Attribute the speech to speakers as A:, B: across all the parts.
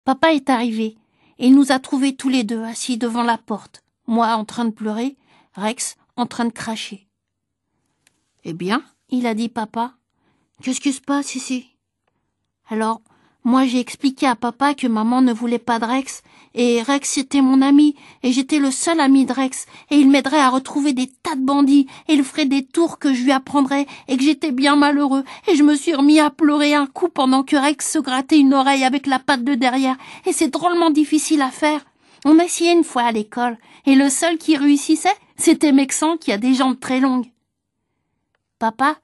A: Papa est arrivé et il nous a trouvés tous les deux assis devant la porte, moi en train de pleurer, Rex en train de cracher. « Eh bien, il a dit papa, qu'est-ce qui se passe ici ?» Alors, moi j'ai expliqué à papa que maman ne voulait pas de Rex, et Rex était mon ami, et j'étais le seul ami de Rex, et il m'aiderait à retrouver des tas de bandits, et il ferait des tours que je lui apprendrais, et que j'étais bien malheureux, et je me suis remis à pleurer un coup pendant que Rex se grattait une oreille avec la patte de derrière, et c'est drôlement difficile à faire. On a essayé une fois à l'école, et le seul qui réussissait, c'était Mexan qui a des jambes très longues. Papa,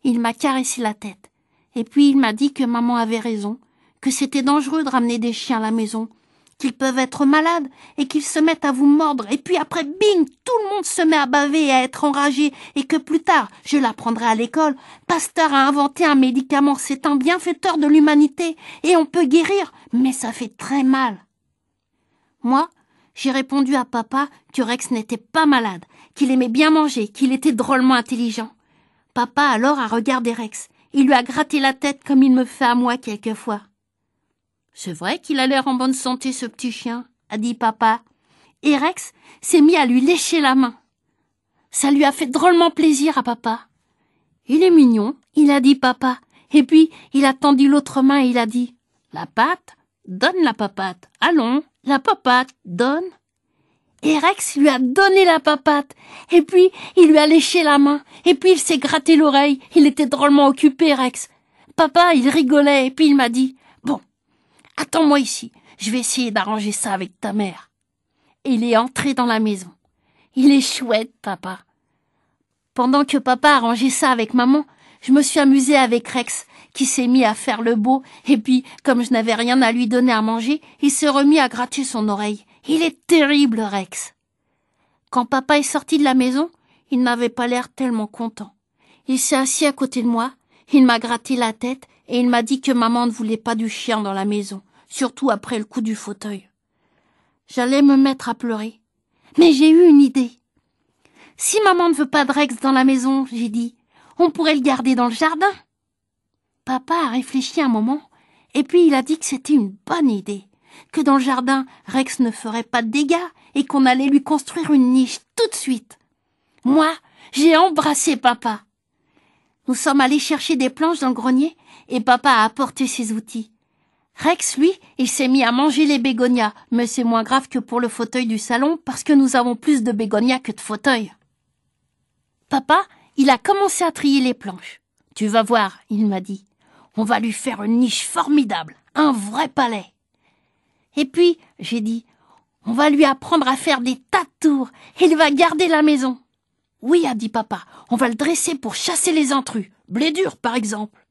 A: il m'a caressé la tête, et puis il m'a dit que maman avait raison, que c'était dangereux de ramener des chiens à la maison, qu'ils peuvent être malades et qu'ils se mettent à vous mordre, et puis après, bing, tout le monde se met à baver et à être enragé, et que plus tard, je l'apprendrai à l'école, Pasteur a inventé un médicament, c'est un bienfaiteur de l'humanité, et on peut guérir, mais ça fait très mal. Moi, j'ai répondu à papa que Rex n'était pas malade, qu'il aimait bien manger, qu'il était drôlement intelligent. Papa alors a regardé Rex. Il lui a gratté la tête comme il me fait à moi quelquefois. « C'est vrai qu'il a l'air en bonne santé, ce petit chien, » a dit papa. Et Rex s'est mis à lui lécher la main. Ça lui a fait drôlement plaisir à papa. « Il est mignon, » il a dit papa. Et puis, il a tendu l'autre main et il a dit « La patte, donne la papate. Allons, la papate, donne. » Et Rex lui a donné la papate. Et puis, il lui a léché la main. Et puis, il s'est gratté l'oreille. Il était drôlement occupé, Rex. Papa, il rigolait. Et puis, il m'a dit, « Bon, attends-moi ici. Je vais essayer d'arranger ça avec ta mère. » Et il est entré dans la maison. Il est chouette, papa. Pendant que papa arrangeait ça avec maman, je me suis amusée avec Rex, qui s'est mis à faire le beau. Et puis, comme je n'avais rien à lui donner à manger, il s'est remis à gratter son oreille. Il est terrible, Rex. Quand papa est sorti de la maison, il n'avait pas l'air tellement content. Il s'est assis à côté de moi, il m'a gratté la tête et il m'a dit que maman ne voulait pas du chien dans la maison, surtout après le coup du fauteuil. J'allais me mettre à pleurer, mais j'ai eu une idée. Si maman ne veut pas de Rex dans la maison, j'ai dit, on pourrait le garder dans le jardin. Papa a réfléchi un moment et puis il a dit que c'était une bonne idée. Que dans le jardin, Rex ne ferait pas de dégâts et qu'on allait lui construire une niche tout de suite. Moi, j'ai embrassé papa. Nous sommes allés chercher des planches dans le grenier et papa a apporté ses outils. Rex, lui, il s'est mis à manger les bégonias, mais c'est moins grave que pour le fauteuil du salon parce que nous avons plus de bégonias que de fauteuils. Papa, il a commencé à trier les planches. « Tu vas voir, » il m'a dit, « on va lui faire une niche formidable, un vrai palais. » Et puis, j'ai dit, on va lui apprendre à faire des tas de tours et il va garder la maison. Oui, a dit papa, on va le dresser pour chasser les intrus. Blédur, par exemple.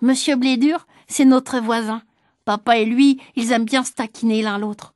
A: Monsieur Blédur, c'est notre voisin. Papa et lui, ils aiment bien se taquiner l'un l'autre.